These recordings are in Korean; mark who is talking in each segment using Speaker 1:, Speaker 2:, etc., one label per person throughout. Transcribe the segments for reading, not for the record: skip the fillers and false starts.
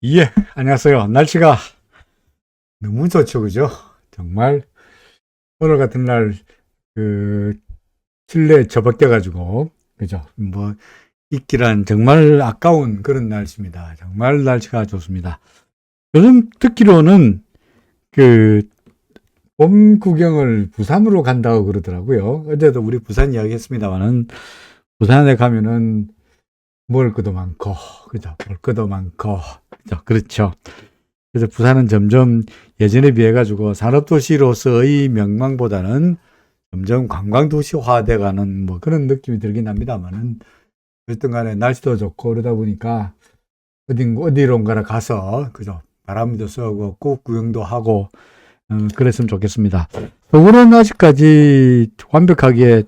Speaker 1: 예, 안녕하세요. 날씨가 너무 좋죠, 그죠? 정말 오늘 같은 날, 그, 실내에 처박혀가지고, 그죠? 있기란 정말 아까운 그런 날씨입니다. 정말 날씨가 좋습니다. 요즘 듣기로는 그, 봄 구경을 부산으로 간다고 그러더라고요. 어제도 우리 부산 이야기 했습니다만은, 부산에 가면은 먹을 것도 많고, 그죠? 볼 것도 많고, 그죠? 그렇죠. 그래서 부산은 점점 예전에 비해 가지고 산업도시로서의 명망보다는 점점 관광도시화돼가는 뭐 그런 느낌이 들긴 합니다만은 어쨌든 간에 날씨도 좋고 그러다 보니까 어디론가를 가서 그죠 바람도 쐬고 꼭 구경도 하고 그랬으면 좋겠습니다. 서울은 아직까지 완벽하게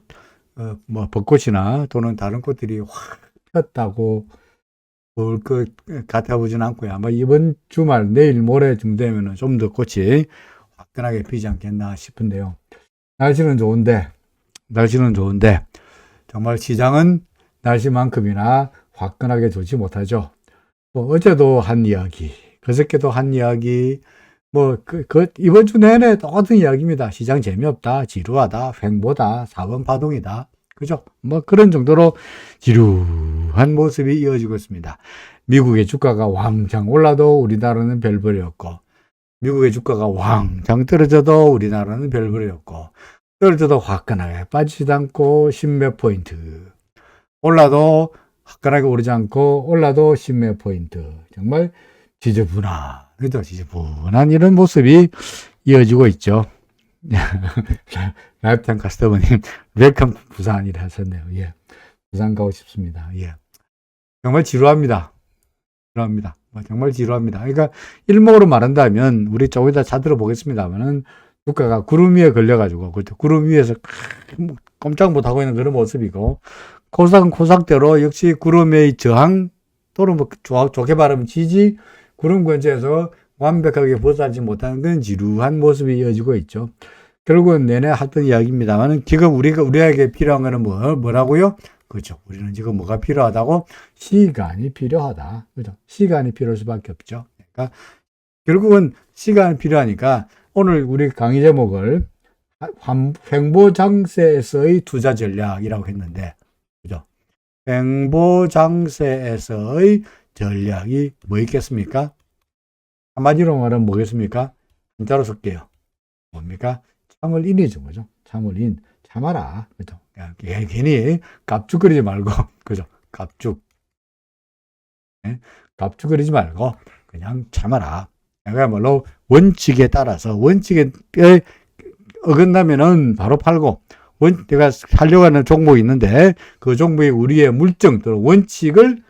Speaker 1: 뭐 벚꽃이나 또는 다른 꽃들이 확 폈다고 볼 것 같아 보진 않고요. 아마 이번 주말, 내일 모레쯤 되면은 좀 더 꽃이 화끈하게 피지 않겠나 싶은데요. 날씨는 좋은데, 정말 시장은 날씨만큼이나 화끈하게 좋지 못하죠. 뭐, 어제도 한 이야기, 그저께도 한 이야기, 이번 주 내내 똑같은 이야기입니다. 시장 재미없다, 지루하다, 횡보다, 4번 파동이다. 그죠? 뭐 그런 정도로 지루한 모습이 이어지고 있습니다. 미국의 주가가 왕창 올라도 우리나라는 별벌이었고, 미국의 주가가 왕창 떨어져도 우리나라는 별벌이었고, 떨어져도 화끈하게 빠지지도 않고 십몇 포인트. 올라도 화끈하게 오르지 않고 올라도 십몇 포인트. 정말 지저분한, 그죠? 지저분한 이런 모습이 이어지고 있죠. 라이프타임 카스터머님, 웰컴 부산이라 하셨네요. 예. 부산 가고 싶습니다. 예. 정말 지루합니다. 지루합니다. 정말 지루합니다. 그러니까 일목으로 말한다면, 우리 조금 이따 차 들어보겠습니다만은, 주가가 구름 위에 걸려가지고, 그렇죠. 구름 위에서 꼼짝 못하고 있는 그런 모습이고, 코삭은 코삭대로 역시 구름의 저항, 또는 좋게 말하면 지지, 구름 근처에서 완벽하게 벗어나지 못하는 그런 지루한 모습이 이어지고 있죠. 결국은 내내 했던 이야기입니다만은 지금 우리에게 필요한 거는 뭐라고요? 그렇죠. 우리는 지금 뭐가 필요하다고? 시간이 필요하다. 그죠? 시간이 필요할 수밖에 없죠. 그러니까 결국은 시간이 필요하니까 오늘 우리 강의 제목을 횡보장세에서의 투자 전략이라고 했는데, 그죠? 횡보장세에서의 전략이 뭐 있겠습니까? 한마디로 말하면 뭐겠습니까? 한자로 쓸게요. 뭡니까? 참을 인이죠, 그죠? 참을 인. 참아라. 그죠? 괜히 갑죽거리지 말고, 그죠? 갑죽. 네? 갑죽거리지 말고, 그냥 참아라. 그야말로 원칙에 따라서, 원칙에 어긋나면은 바로 팔고, 내가 살려고 하는 종목이 있는데, 그 종목이 우리의 물정, 또는 원칙을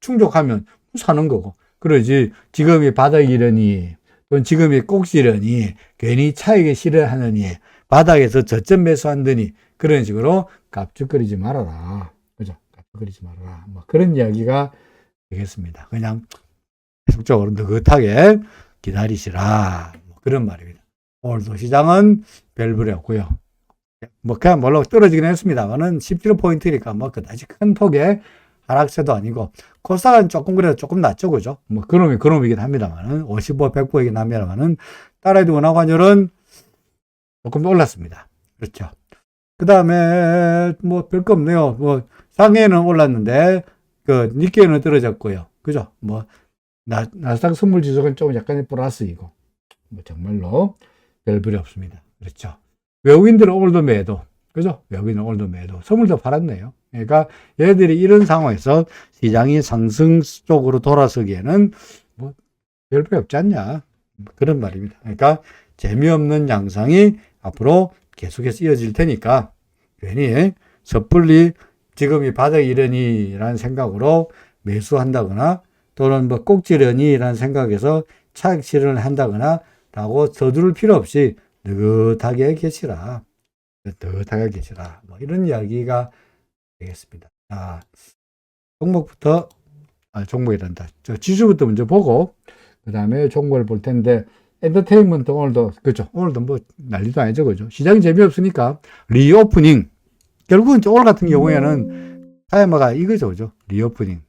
Speaker 1: 충족하면 사는 거고. 그러지, 지금이 바닥이려니, 또는 지금이 꼭지려니, 괜히 차익에 실현하느니, 바닥에서 저점 매수한다니, 그런 식으로 갑죽거리지 말아라. 그죠? 갑죽거리지 말아라. 뭐 그런 이야기가 되겠습니다. 그냥 계속적으로 느긋하게 기다리시라. 뭐 그런 말입니다. 오늘도 시장은 별볼이 없고요. 그냥 물론 떨어지긴 했습니다만은 17포인트니까 그다지 큰 폭의 하락세도 아니고, 코스닥은 그래도 조금 낮죠, 그죠? 그놈이긴 합니다만은, 55, 100포이긴 합니다만은, 따라해도 원화관율은 조금 올랐습니다. 그렇죠. 그 다음에, 별거 없네요. 상해는 올랐는데, 니케이는 떨어졌고요. 그죠? 나스닥 선물 지수는 좀 약간의 플러스이고, 정말로 별볼이 없습니다. 그렇죠. 외국인들은 오늘도 매도. 그죠? 외국인은 오늘도 매도. 선물도 팔았네요. 그러니까 얘들이 이런 상황에서 시장이 상승 쪽으로 돌아서기에는 별거 없지 않냐. 그런 말입니다. 그러니까 재미없는 양상이 앞으로 계속해서 이어질 테니까 괜히 섣불리 지금이 바닥이려니라는 생각으로 매수한다거나 또는 꼭지려니라는 생각에서 차익 실현을 한다거나 라고 서두를 필요 없이 느긋하게 계시라. 느긋하게 계시라. 이런 이야기가 되겠습니다. 자, 종목이란다. 지수부터 먼저 보고, 그 다음에 종목을 볼 텐데, 엔터테인먼트 오늘도, 그죠? 오늘도 난리도 아니죠, 그죠? 시장이 재미없으니까, 리오프닝. 결국은 오늘 같은 경우에는, 타이머가 이거죠, 그죠? 리오프닝.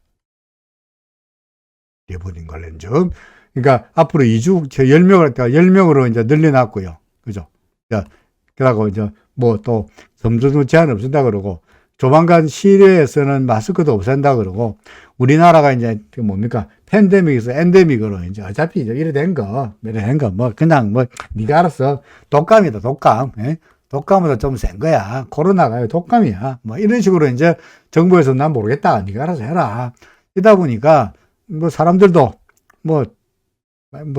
Speaker 1: 리오프닝 관련주. 그러니까 앞으로 2주 10명으로 이제 늘려놨고요. 그죠? 자, 그러고 이제 뭐 또 점점 제한 없앤다 그러고 조만간 실외에서는 마스크도 없앤다 그러고 우리나라가 이제 뭡니까? 팬데믹에서 엔데믹으로 이제 어차피 이제 이래 된 거 뭐 그냥 뭐 네가 알아서 독감이다 독감. 예? 독감보다 좀 센 거야. 코로나가 독감이야. 뭐 이런 식으로 이제 정부에서 난 모르겠다. 네가 알아서 해라. 이다 보니까 뭐 사람들도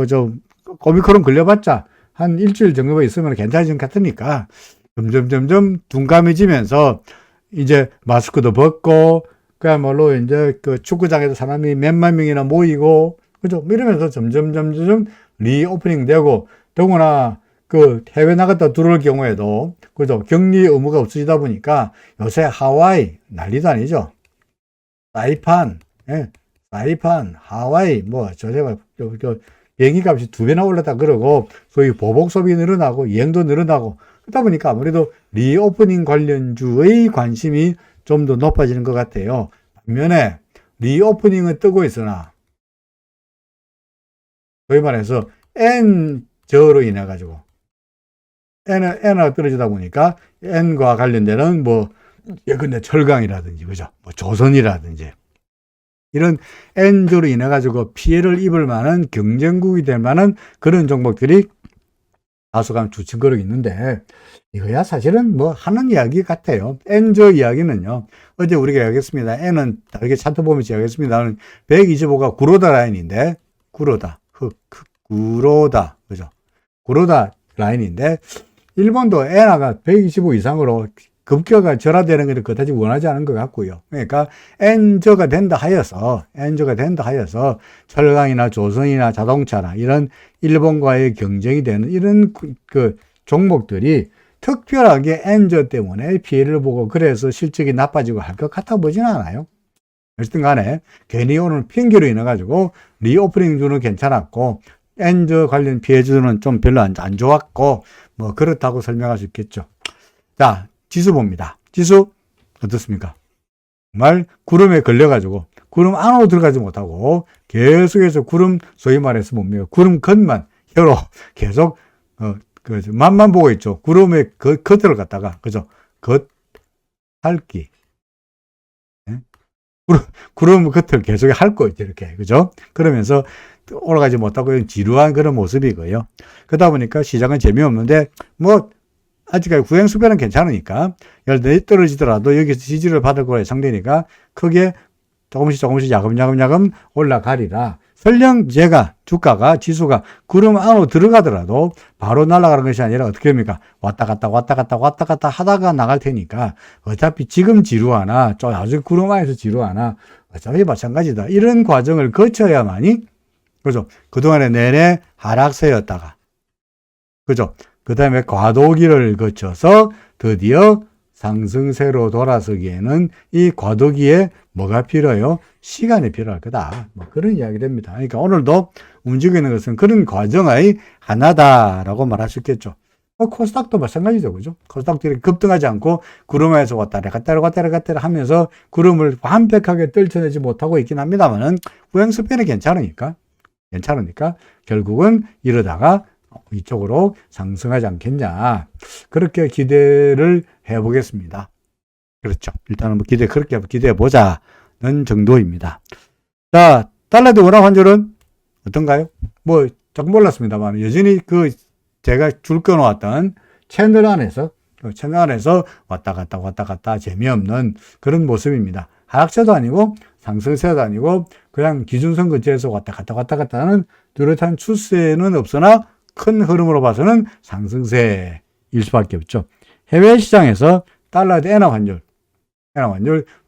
Speaker 1: 좀 오미크론 걸려봤자 한 일주일 정도만 있으면 괜찮아진 것 같으니까 점점 둔감해지면서 이제 마스크도 벗고 그야말로 이제 그 축구장에서 사람이 몇만 명이나 모이고 그죠? 이러면서 점점 리오프닝 되고 더구나 그 해외 나갔다 들어올 경우에도 그죠? 격리 의무가 없어지다 보니까 요새 하와이 난리도 아니죠. 사이판, 예, 사이판, 하와이 제가 비행기 값이 2배나 올랐다 그러고 소위 보복 소비 늘어나고 여행도 늘어나고 그러다 보니까 아무래도 리오프닝 관련주의 관심이 좀 더 높아지는 것 같아요. 반면에 리오프닝은 뜨고 있으나 소위 말해서 N저로 인해 가지고 N화가 떨어지다 보니까 N과 관련되는 예컨대 철강이라든지 그죠? 조선이라든지 이런 N조로 인해 가지고 피해를 입을 만한 경쟁국이 될 만한 그런 종목들이 다소간 주춤거리고 있는데 이거야 사실은 하는 이야기 같아요. N조 이야기는요. 어제 우리가 이야기했습니다. N은 다르게 차트 보면서 이야기했습니다. 125가 구로다 라인인데 구로다 그죠? 구로다 라인인데 일본도 엔화가 125 이상으로 급격하게 절하되는 것을 그다지 원하지 않은 것 같고요. 그러니까 N저가 된다 하여서 철강이나 조선이나 자동차나 이런 일본과의 경쟁이 되는 이런 그 종목들이 특별하게 N저 때문에 피해를 보고 그래서 실적이 나빠지고 할 것 같아 보지는 않아요. 어쨌든 간에 괜히 오늘 핑계로 인해 가지고 리오프닝 주는 괜찮았고 N저 관련 피해주는 좀 별로 안 좋았고 그렇다고 설명할 수 있겠죠. 자, 지수 봅니다. 지수 어떻습니까? 정말 구름에 걸려가지고 구름 안으로 들어가지 못하고 계속해서 구름 소위 말해서 뭡니까? 구름 겉만 혀로 계속 맛만 보고 있죠. 구름의 겉을 갖다가 그죠? 겉핥기 구름 겉을 계속 핥고 있죠. 이렇게 그죠? 그러면서 올라가지 못하고 지루한 그런 모습이고요. 그러다 보니까 시장은 재미없는데 아직까지 구행수배는 괜찮으니까 열대 떨어지더라도 여기서 지지를 받을 거에 상대니까 크게 조금씩 야금야금 올라가리라. 설령 주가가 지수가 구름 안으로 들어가더라도 바로 날아가는 것이 아니라 어떻게 합니까? 왔다 갔다 하다가 나갈 테니까 어차피 지금 지루하나 아주 구름 안에서 지루하나 어차피 마찬가지다. 이런 과정을 거쳐야만이 그죠? 그동안에 내내 하락세였다가 그죠? 그 다음에 과도기를 거쳐서 드디어 상승세로 돌아서기에는 이 과도기에 뭐가 필요해요? 시간이 필요할 거다. 그런 이야기 됩니다. 그러니까 오늘도 움직이는 것은 그런 과정의 하나다라고 말할 수 있겠죠. 코스닥도 마찬가지죠. 그죠? 코스닥도 이렇게 급등하지 않고 구름에서 왔다리 갔다리 하면서 구름을 완벽하게 떨쳐내지 못하고 있긴 합니다만은 후행수변이 괜찮으니까 결국은 이러다가 이쪽으로 상승하지 않겠냐. 그렇게 기대를 해보겠습니다. 그렇죠. 일단은 그렇게 기대해 보자는 정도입니다. 자, 달러 대 원화 환율은 어떤가요? 조금 올랐습니다만 여전히 제가 줄 꺼놓았던 채널 안에서 왔다 갔다 재미없는 그런 모습입니다. 하락세도 아니고 상승세도 아니고 그냥 기준선 근처에서 왔다 갔다 하는 뚜렷한 추세는 없으나 큰 흐름으로 봐서는 상승세일 수밖에 없죠. 해외 시장에서 달러 대 엔화 환율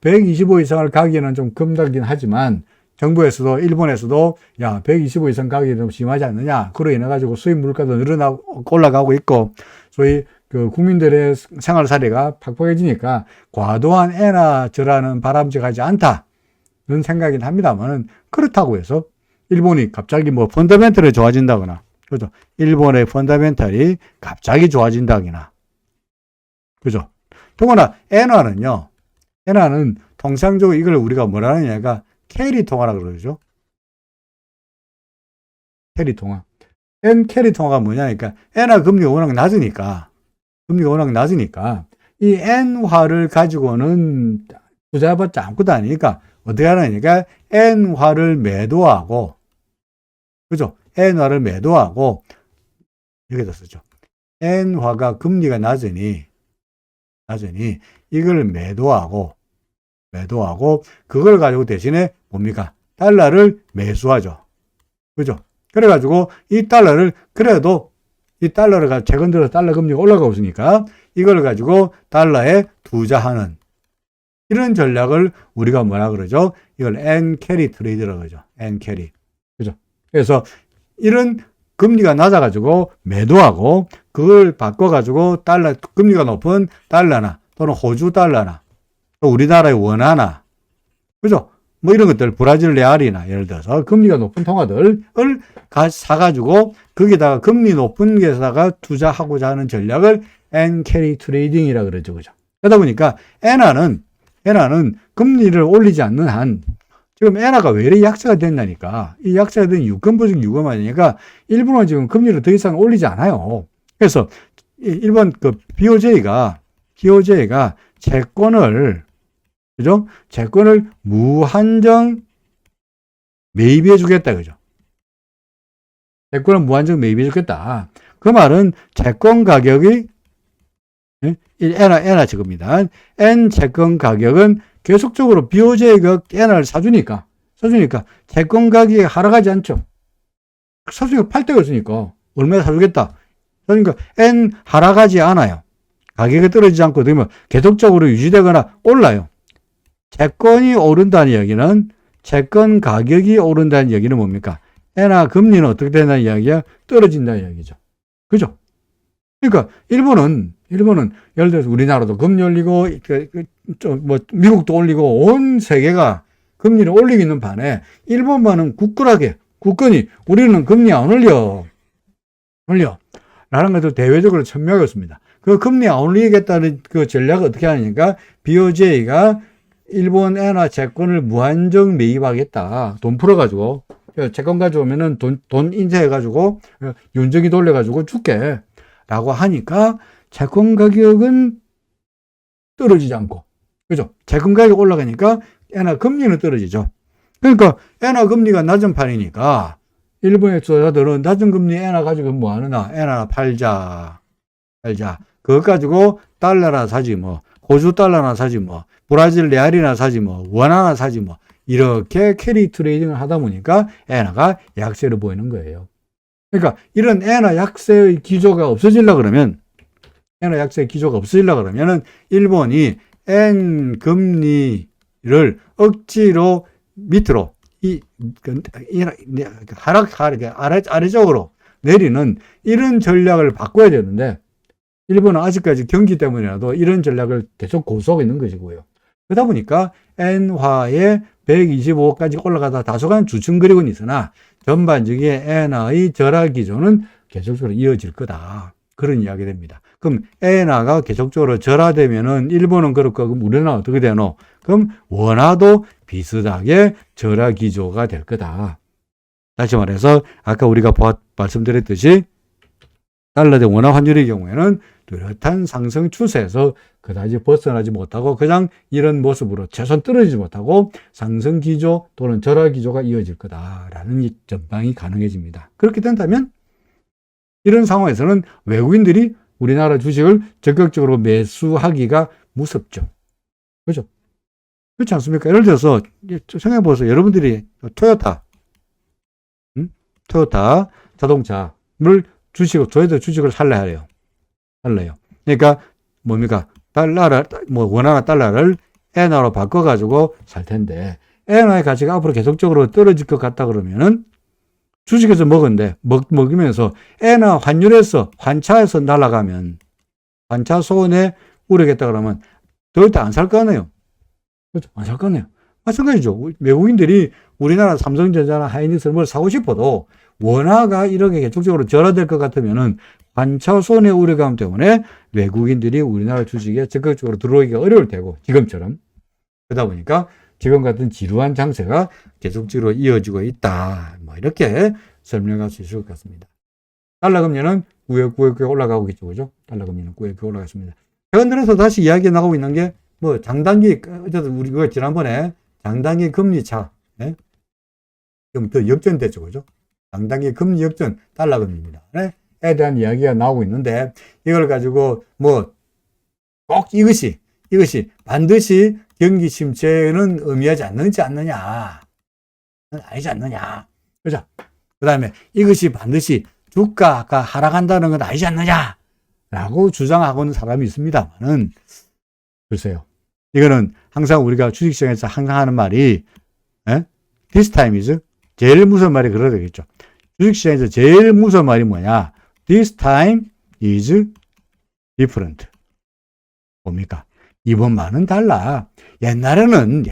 Speaker 1: 125 이상을 가기에는 좀 겁나긴 하지만 정부에서도 일본에서도 125 이상 가기에는 좀 심하지 않느냐. 그로 인해 가지고 수입 물가도 올라가고 있고 소위 국민들의 생활 사례가 팍팍해지니까 과도한 엔화 절하는 바람직하지 않다는 생각이긴 합니다만 그렇다고 해서 일본이 갑자기 펀더멘털이 좋아진다거나 그죠? 일본의 펀더멘털이 갑자기 좋아진다거나 그죠? 더구나 엔화는 통상적으로 이걸 우리가 뭐라 하느냐가 캐리 통화라 그러죠. 캐리 통화. N 캐리 통화가 뭐냐니까 N화 금리가 워낙 낮으니까 이 N화를 가지고는 투자해봤자 아무것도 아니니까 어떻게 하느니까 N화를 매도하고, 그죠? N화를 매도하고, 여기다 쓰죠. N화가 금리가 낮으니 이걸 매도하고 그걸 가지고 대신에 뭡니까? 달러를 매수하죠. 그죠? 그래가지고 이 달러를 최근 들어 달러 금리가 올라가고 있으니까 이걸 가지고 달러에 투자하는 이런 전략을 우리가 뭐라 그러죠? 이걸 N 캐리 트레이드라고 그러죠. N 캐리. 그죠? 그래서 이런 금리가 낮아가지고 매도하고 그걸 바꿔가지고 금리가 높은 달러나 또는 호주 달러나 또 우리나라의 원화나, 그죠? 뭐 이런 것들, 브라질 레알이나 예를 들어서 금리가 높은 통화들을 사가지고 거기다가 금리 높은 게다가 투자하고자 하는 전략을 N 캐리 트레이딩이라 그러죠. 그죠? 그러다 보니까 엔화는 금리를 올리지 않는 한, 지금 엔화가 왜 이렇게 약세가 된다니까. 이 약세가 된 유권부적 유금 아니니까 일본은 지금 금리를 더 이상 올리지 않아요. 그래서 일본 BOJ가 채권을 무한정 매입해 주겠다. 그죠? 채권을 무한정 매입해 주겠다. 그 말은 채권 가격이 엔화 지급입니다. N 채권 가격은 계속적으로 BOJ가 엔화를 사주니까 채권 가격이 하락하지 않죠. 사주니까 팔 데가 없으니까 얼마에 사주겠다. 그러니까 N 하락하지 않아요. 가격이 떨어지지 않고 되면 계속적으로 유지되거나 올라요. 채권이 오른다는 이야기는, 채권 가격이 오른다는 이야기는 뭡니까? 엔화 금리는 어떻게 된다는 이야기야? 떨어진다는 이야기죠. 그죠? 그러니까 일본은 예를 들어서 우리나라도 금리 올리고 미국도 올리고 온 세계가 금리를 올리고 있는 반에 일본만은 굳건히 우리는 금리 안 올려 라는 것도 대외적으로 천명했습니다. 그 금리 안 올리겠다는 그 전략을 어떻게 하니까 BOJ가 일본 엔화 채권을 무한정 매입하겠다. 돈 풀어가지고 채권 가져오면은 돈 인쇄해가지고 윤정이 돌려가지고 줄게 라고 하니까 채권 가격은 떨어지지 않고, 그죠? 채권 가격이 올라가니까 엔화 금리는 떨어지죠. 그러니까 엔화 금리가 낮은 판이니까 일본의 투자자들은 낮은 금리 엔화 가지고 뭐 하느냐? 엔화 팔자. 그거 가지고 달러나 사지 뭐, 호주 달러나 사지 뭐, 브라질 레알이나 사지 뭐, 원화나 사지 뭐, 이렇게 캐리 트레이딩을 하다 보니까 엔화가 약세를 보이는 거예요. 그러니까 이런 엔화 약세의 기조가 없어지려고 그러면 일본이 N 금리를 억지로 밑으로 아래쪽으로 내리는 이런 전략을 바꿔야 되는데, 일본은 아직까지 경기 때문이라도 이런 전략을 계속 고수하고 있는 것이고요. 그러다 보니까 엔화에 125까지 올라가다 다소간 주춤거리고는 있으나 전반적인 엔화의 절하 기조는 계속적으로 이어질 거다. 그런 이야기 됩니다. 그럼 엔화가 계속적으로 절하되면은 일본은 그렇고 그럼 우리나라 어떻게 되노? 그럼 원화도 비슷하게 절하 기조가 될 거다. 다시 말해서 아까 우리가 말씀드렸듯이 달러 대 원화 환율의 경우에는 뚜렷한 상승 추세에서 그다지 벗어나지 못하고 그냥 이런 모습으로 최소한 떨어지지 못하고 상승 기조 또는 절하 기조가 이어질 거다라는 전망이 가능해집니다. 그렇게 된다면 이런 상황에서는 외국인들이 우리나라 주식을 적극적으로 매수하기가 무섭죠. 그죠? 그렇지 않습니까? 예를 들어서 생각해보세요. 여러분들이 토요타 자동차를 저희도 주식을 살래요. 그러니까 뭡니까? 원화나 달러를 엔화로 바꿔가지고 살 텐데, 엔화의 가치가 앞으로 계속적으로 떨어질 것 같다 그러면은 주식에서 먹으면서 엔화 환차에서 날아가면, 환차 손해 우려겠다 그러면 절대 안 살 거 아니에요. 그렇죠? 안 살 거 아니에요. 마찬가지죠. 외국인들이 우리나라 삼성전자나 하이닉스를 뭘 사고 싶어도 원화가 이렇게 계속적으로 절하될 것 같으면은 환차 손해 우려감 때문에 외국인들이 우리나라 주식에 적극적으로 들어오기가 어려울 테고, 지금처럼. 그러다 보니까 지금 같은 지루한 장세가 계속적으로 이어지고 있다. 뭐 이렇게 설명할 수 있을 것 같습니다. 달러 금리는 꾸역꾸역 올라가고 있죠. 그죠? 달러 금리는 꾸역꾸역 올라갔습니다. 최근 들어서 다시 이야기 나오고 있는 게 뭐 장단기, 어쨌든 우리가 지난번에 장단기 금리 차, 예? 좀 더 역전됐죠. 그죠? 장단기 금리 역전, 달러 금리입니다. 예? 에 대한 이야기가 나오고 있는데 이걸 가지고 뭐 꼭 이것이 반드시 경기 침체는 의미하지 않느냐. 아니지 않느냐. 그죠? 그 다음에 이것이 반드시 주가가 하락한다는 건 아니지 않느냐. 라고 주장하고 있는 사람이 있습니다만은, 글쎄요. 이거는 항상 우리가 주식시장에서 항상 하는 말이, This time is, 제일 무서운 말이 그래야 되겠죠. 주식시장에서 제일 무서운 말이 뭐냐. This time is different. 뭡니까? 이번만은 달라. 옛날에는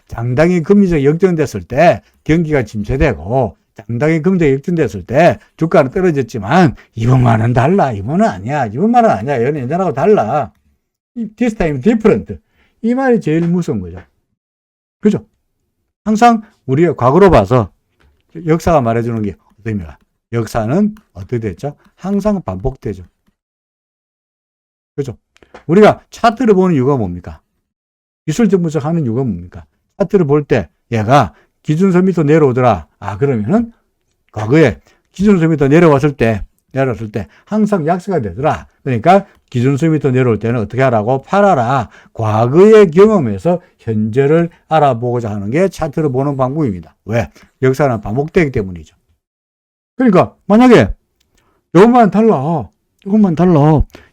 Speaker 1: 장당이 금리가 역전됐을 때 경기가 침체되고 장당이 금리가 역전됐을 때 주가는 떨어졌지만 이번만은 달라. 이번은 아니야. 이번만은 아니야. 얘는 옛날하고 달라. This time different. 이 말이 제일 무서운 거죠. 그죠? 항상 우리가 과거로 봐서 역사가 말해주는 게 어떻습니까? 역사는 어떻게 됐죠? 항상 반복되죠. 그죠? 우리가 차트를 보는 이유가 뭡니까? 기술적 분석하는 이유가 뭡니까? 차트를 볼 때 얘가 기준선 밑으로 내려오더라. 그러면은 과거에 기준선 밑으로 내려왔을 때 항상 약세가 되더라. 그러니까 기준선 밑으로 내려올 때는 어떻게 하라고? 팔아라. 과거의 경험에서 현재를 알아보고자 하는 게 차트를 보는 방법입니다. 왜? 역사는 반복되기 때문이죠. 그러니까 만약에 이것만 달라.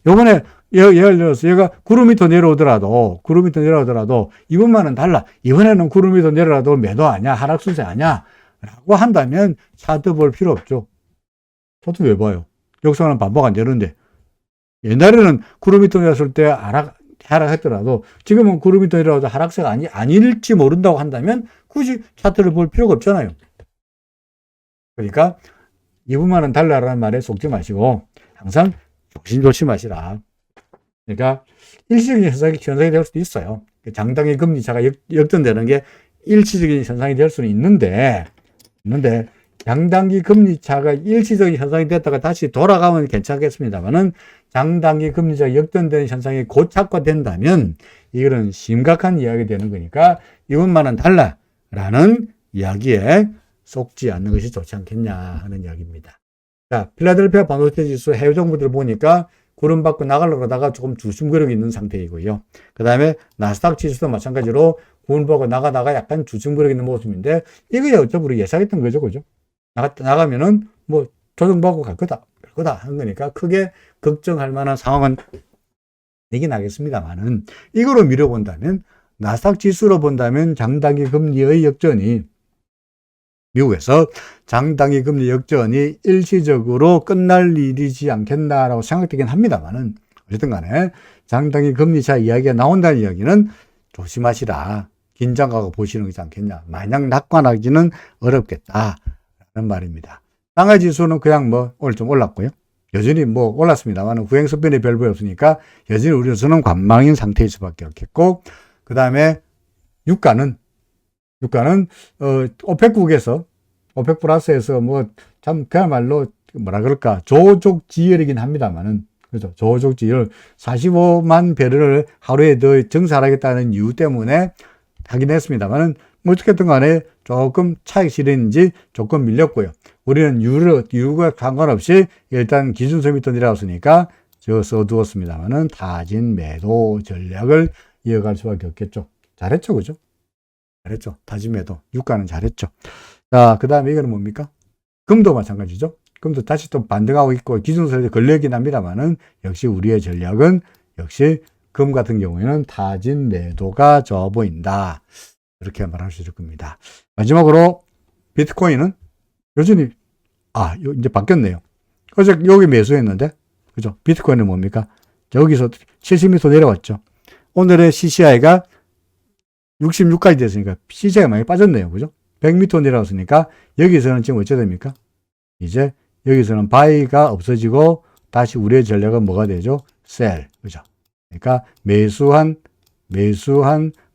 Speaker 1: 요번에 예를 들어서 얘가 9m 내려오더라도 이번만은 달라. 이번에는 9m 내려라도 매도 아니야. 하락수세 아니야. 라고 한다면 차트 볼 필요 없죠. 차트 왜 봐요? 역사는 반복 안 되는데. 옛날에는 9m 내렸을 때 하락했더라도 지금은 9m 내려도 하락세가 아닐지 모른다고 한다면 굳이 차트를 볼 필요가 없잖아요. 그러니까 이번만은 달라라는 말에 속지 마시고 항상 조심하시라. 그러니까 일시적인 현상이 될 수도 있어요. 장당의 금리차가 역전되는 게 일시적인 현상이 될 수는 있는데 장단기 금리차가 일시적인 현상이 됐다가 다시 돌아가면 괜찮겠습니다만은 장단기 금리차가 역전되는 현상이 고착화된다면 이거는 심각한 이야기 되는 거니까 이것만은 달라라는 이야기에 속지 않는 것이 좋지 않겠냐 하는 이야기입니다. 자, 필라델피아 반도체 지수 해외 정보들을 보니까 구름 받고 나가려다가 조금 주춤거리고 있는 상태이고요. 그 다음에 나스닥 지수도 마찬가지로 구름 받고 나가다가 약간 주춤거리고 있는 모습인데 이게 어차피 우리 예상했던 거죠. 그죠? 나가면은 뭐 조정받고 갈 거다 한 거니까 크게 걱정할 만한 상황은 되긴 하겠습니다만은 이거로 미뤄본다면 나스닥 지수로 본다면 장단기 금리의 역전이 미국에서 장단기 금리 역전이 일시적으로 끝날 일이지 않겠나라고 생각되긴 합니다만은 어쨌든 간에 장단기 금리차 이야기가 나온다는 이야기는 조심하시라. 긴장하고 보시는 거지 않겠냐. 마냥 낙관하기는 어렵겠다라는 말입니다. 상하이 지수는 그냥 오늘 좀 올랐고요. 여전히 올랐습니다만 후행선변이 별로 없으니까 여전히 우리로서는 관망인 상태일 수밖에 없겠고 그 다음에 유가는 오펙국에서 오펙 플러스에서 참 그야말로 조족지열이긴 합니다만은 그죠? 조족지열 45만 배럴을 하루에 더 증설하겠다는 이유 때문에 하긴 했습니다만은 어떻게든 간에 조금 차익 실현인지 조금 밀렸고요. 우리는 이유가 상관없이 일단 기준선 밑으로 내려왔으니까 써두었습니다만은 타진 매도 전략을 이어갈 수밖에 없겠죠. 잘했죠, 그죠? 잘했죠. 타진매도. 유가는 잘했죠. 자, 그 다음에 이거는 뭡니까? 금도 마찬가지죠. 금도 다시 또 반등하고 있고 기준선에 걸려있긴 합니다만은 역시 우리의 전략은 역시 금 같은 경우에는 타진 매도가 좋아 보인다. 이렇게 말할 수 있을 겁니다. 마지막으로 비트코인은 여전히 이제 바뀌었네요. 어제 여기 매수했는데 그죠? 비트코인은 뭡니까? 여기서 70m 내려왔죠. 오늘의 CCI가 66까지 됐으니까 CCI가 많이 빠졌네요. 그죠? 100m 내려왔으니까 여기서는 지금 어찌 됩니까? 이제 여기서는 바이가 없어지고 다시 우리의 전략은 뭐가 되죠? 셀. 그죠? 그러니까 매수한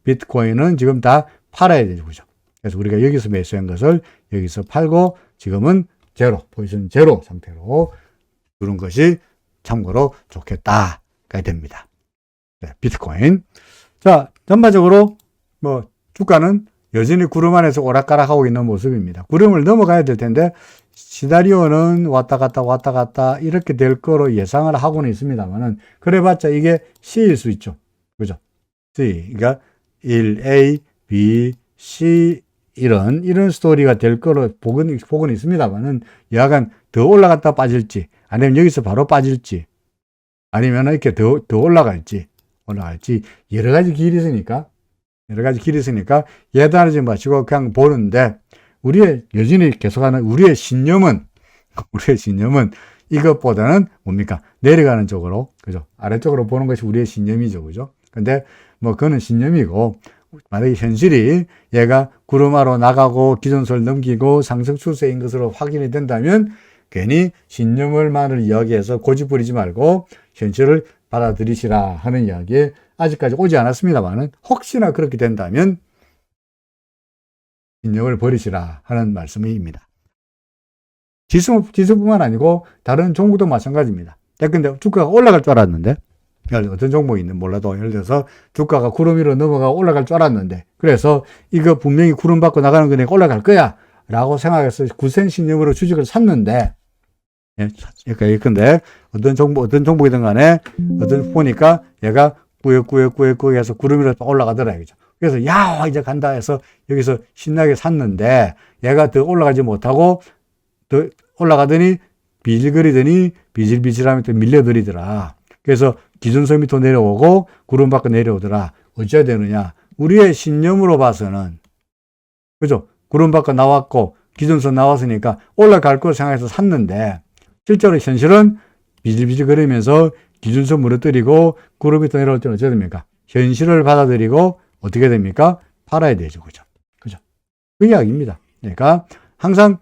Speaker 1: 비트코인은 지금 다 팔아야 되죠. 그죠? 그래서 우리가 여기서 매수한 것을 여기서 팔고 지금은 제로, 포지션 제로 상태로 두는 것이 참고로 좋겠다가 됩니다. 네, 비트코인. 자, 전반적으로 뭐 주가는 여전히 구름 안에서 오락가락하고 있는 모습입니다. 구름을 넘어가야 될 텐데 시나리오는 왔다 갔다 이렇게 될 거로 예상을 하고는 있습니다만은 그래봤자 이게 C일 수 있죠. 그죠? C. 그러니까 1A, B, C 이런 스토리가 될 거로 보고는 있습니다만은 여하간 더 올라갔다 빠질지 아니면 여기서 바로 빠질지 아니면 이렇게 더 올라갈지 여러 가지 길이 있으니까 예단하지 마시고 그냥 보는데 여전히 계속하는 우리의 신념은 이것보다는 뭡니까? 내려가는 쪽으로, 그죠? 아래쪽으로 보는 것이 우리의 신념이죠, 그죠? 근데 뭐 그거는 신념이고, 만약에 현실이 얘가 구름화로 나가고 기존선을 넘기고 상승 추세인 것으로 확인이 된다면 괜히 신념을만을 이야기해서 고집 부리지 말고 현실을 받아들이시라 하는 이야기에 아직까지 오지 않았습니다만은 혹시나 그렇게 된다면 신념을 버리시라 하는 말씀입니다. 지수뿐만 아니고 다른 종목도 마찬가지입니다. 근데 주가가 올라갈 줄 알았는데 어떤 종목이 있는 몰라도 예를 들어서 주가가 구름 위로 넘어가 올라갈 줄 알았는데 그래서 이거 분명히 구름 받고 나가는 거니까 올라갈 거야 라고 생각해서 구생 신념으로 주식을 샀는데 근데 어떤 종목이든 간에 보니까 얘가 꾸역꾸역 해서 구름 위로 올라가더라 이거죠. 그래서 이제 간다 해서 여기서 신나게 샀는데 얘가 더 올라가지 못하고 더 올라가더니 비질비질하면 또 밀려들이더라. 그래서 기준선 밑으로 내려오고 구름 밖으로 내려오더라. 어찌해야 되느냐? 우리의 신념으로 봐서는 그죠? 구름 밖으로 나왔고 기준선 나왔으니까 올라갈 걸 생각해서 샀는데 실제로 현실은 비질비질거리면서 기준선 무너뜨리고 구름 밑으로 내려올 때는 어찌해야 됩니까? 현실을 받아들이고 어떻게 됩니까? 팔아야 되죠. 그죠? 그 이야기입니다. 그러니까 항상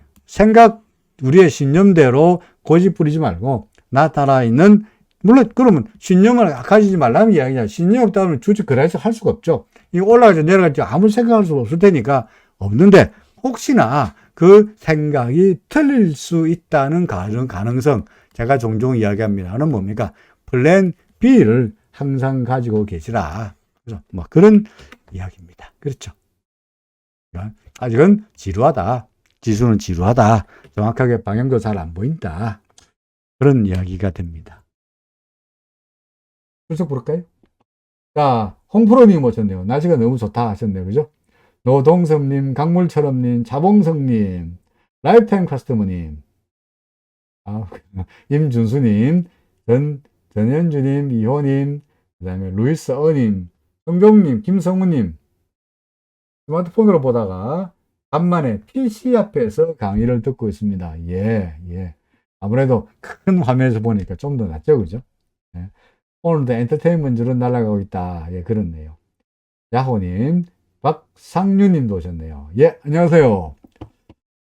Speaker 1: 우리의 신념대로 고집 부리지 말고 나타나 있는 물론 그러면 신념을 가지지 말라는 이야기냐. 신념 없다면 주식 거래해서 할 수가 없죠. 이거 올라갈지 내려갈지 아무 생각할 수가 없을 테니까 없는데 혹시나 그 생각이 틀릴 수 있다는 가능성 제가 종종 이야기합니다는 뭡니까? 플랜 B를 항상 가지고 계시라. 그래서 뭐 그런 이야기입니다. 그렇죠. 아직은 지루하다. 지수는 지루하다. 정확하게 방향도 잘 안 보인다. 그런 이야기가 됩니다. 분석 볼까요? 자, 홍프로님 오셨네요. 날씨가 너무 좋다 하셨네요. 그죠? 노동섭님, 강물처럼님, 자봉성님, 라이프타임 커스터머님, 임준수님, 전현주님, 이호님, 그 다음에 루이스 어님, 성종님, 김성우님, 스마트폰으로 보다가 간만에 PC 앞에서 강의를 듣고 있습니다. 예. 아무래도 큰 화면에서 보니까 좀 더 낫죠, 그죠? 예. 오늘도 엔터테인먼트로 날아가고 있다. 예, 그렇네요. 야호님, 박상유님도 오셨네요. 예, 안녕하세요.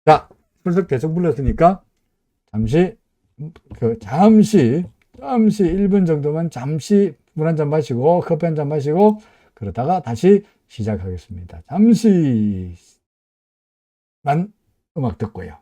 Speaker 1: 자, 슬슬 계속 불렀으니까 잠시 1분 정도만 잠시 물 한 잔 마시고 커피 한 잔 마시고 그러다가 다시 시작하겠습니다. 잠시만 음악 듣고요.